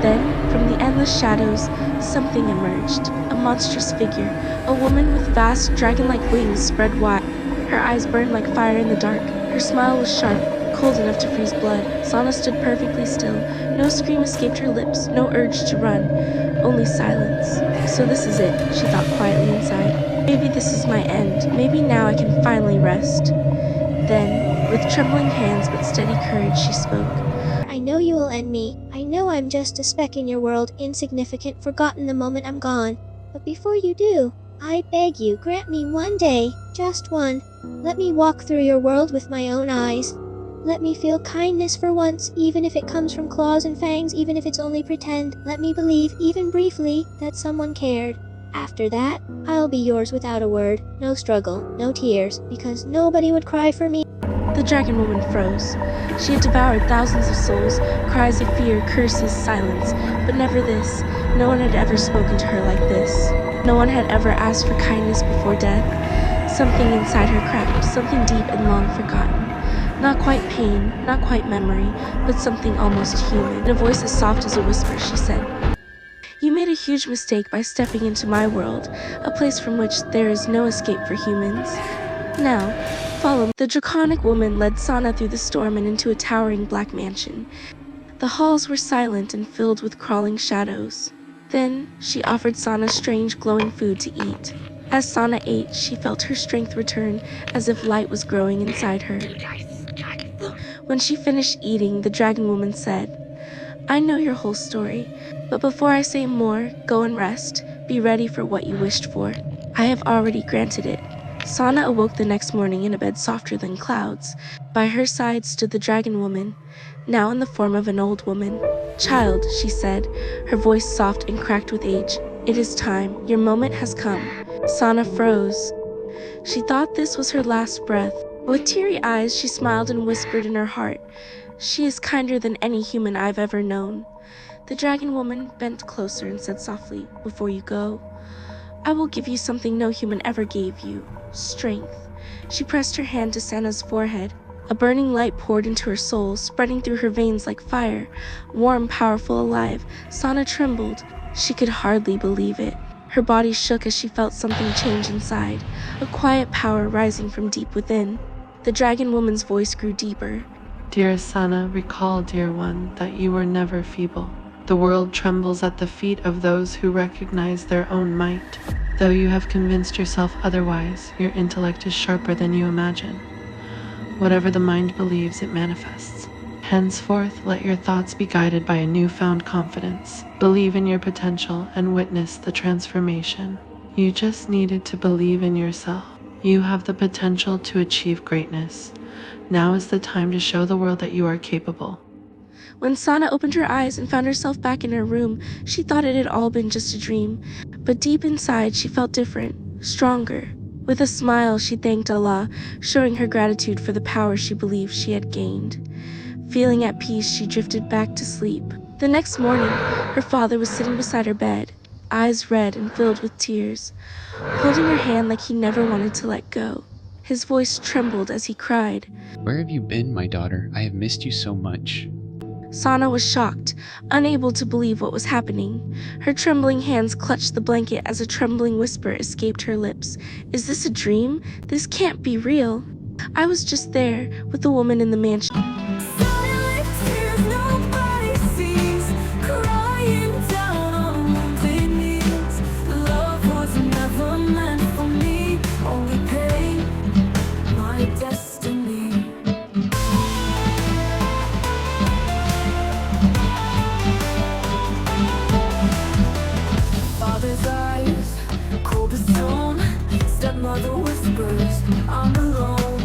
Then, from the endless shadows, something emerged. A monstrous figure, a woman with vast dragon-like wings spread wide. Her eyes burned like fire in the dark. Her smile was sharp, cold enough to freeze blood. Sana stood perfectly still. No scream escaped her lips, no urge to run, only silence. So this is it, she thought quietly inside. Maybe this is my end. Maybe now I can finally rest. Then, with trembling hands but steady courage, she spoke. I know you will end me. I know I'm just a speck in your world, insignificant, forgotten the moment I'm gone. But before you do, I beg you, grant me one day, just one. Let me walk through your world with my own eyes. Let me feel kindness for once, even if it comes from claws and fangs, even if it's only pretend. Let me believe, even briefly, that someone cared. After that, I'll be yours without a word. No struggle, no tears, because nobody would cry for me. The dragon woman froze. She had devoured thousands of souls, cries of fear, curses, silence, but never this. No one had ever spoken to her like this. No one had ever asked for kindness before death. Something inside her cracked, something deep and long forgotten. Not quite pain, not quite memory, but something almost human. In a voice as soft as a whisper, she said, "You made a huge mistake by stepping into my world, a place from which there is no escape for humans. Now, follow me." The draconic woman led Sana through the storm and into a towering black mansion. The halls were silent and filled with crawling shadows. Then, she offered Sana strange glowing food to eat. As Sana ate, she felt her strength return, as if light was growing inside her. When she finished eating, the dragon woman said, "I know your whole story, but before I say more, go and rest. Be ready for what you wished for. I have already granted it." Sana awoke the next morning in a bed softer than clouds. By her side stood the dragon woman, now in the form of an old woman. "Child," she said, her voice soft and cracked with age, "it is time. Your moment has come." Sana froze. She thought this was her last breath. With teary eyes, she smiled and whispered in her heart, "She is kinder than any human I've ever known." The dragon woman bent closer and said softly, "Before you go, I will give you something no human ever gave you, strength." She pressed her hand to Sana's forehead. A burning light poured into her soul, spreading through her veins like fire, warm, powerful, alive. Sana trembled. She could hardly believe it. Her body shook as she felt something change inside, a quiet power rising from deep within. The dragon woman's voice grew deeper. Dearest Sana, recall, dear one, that you were never feeble. The world trembles at the feet of those who recognize their own might. Though you have convinced yourself otherwise, your intellect is sharper than you imagine. Whatever the mind believes, it manifests. Henceforth, let your thoughts be guided by a newfound confidence. Believe in your potential and witness the transformation. You just needed to believe in yourself. You have the potential to achieve greatness. Now is the time to show the world that you are capable. When Sana opened her eyes and found herself back in her room, she thought it had all been just a dream. But deep inside, she felt different, stronger. With a smile, she thanked Allah, showing her gratitude for the power she believed she had gained. Feeling at peace, she drifted back to sleep. The next morning, her father was sitting beside her bed, eyes red and filled with tears, holding her hand like he never wanted to let go. His voice trembled as he cried, "Where have you been, my daughter? I have missed you so much." Sana was shocked, unable to believe what was happening. Her trembling hands clutched the blanket as a trembling whisper escaped her lips. "Is this a dream? This can't be real. I was just there, with the woman in the mansion." Stepmother whispers, I'm alone.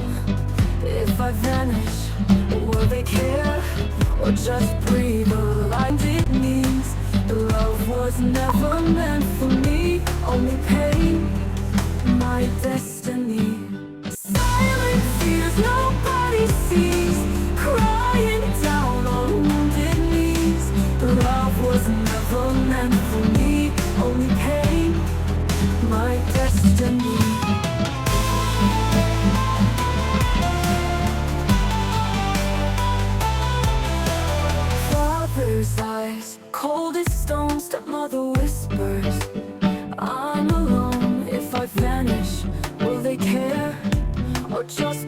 If I vanish, will they care? Or just breathe a line it needs? Love was never meant for me, only pain, my destiny. Silent fears nobody sees, crying down on wounded knees. Love was never meant for me, only pain, my destiny. Father's eyes, cold stone. Stepmother whispers, I'm alone. If I vanish, will they care or just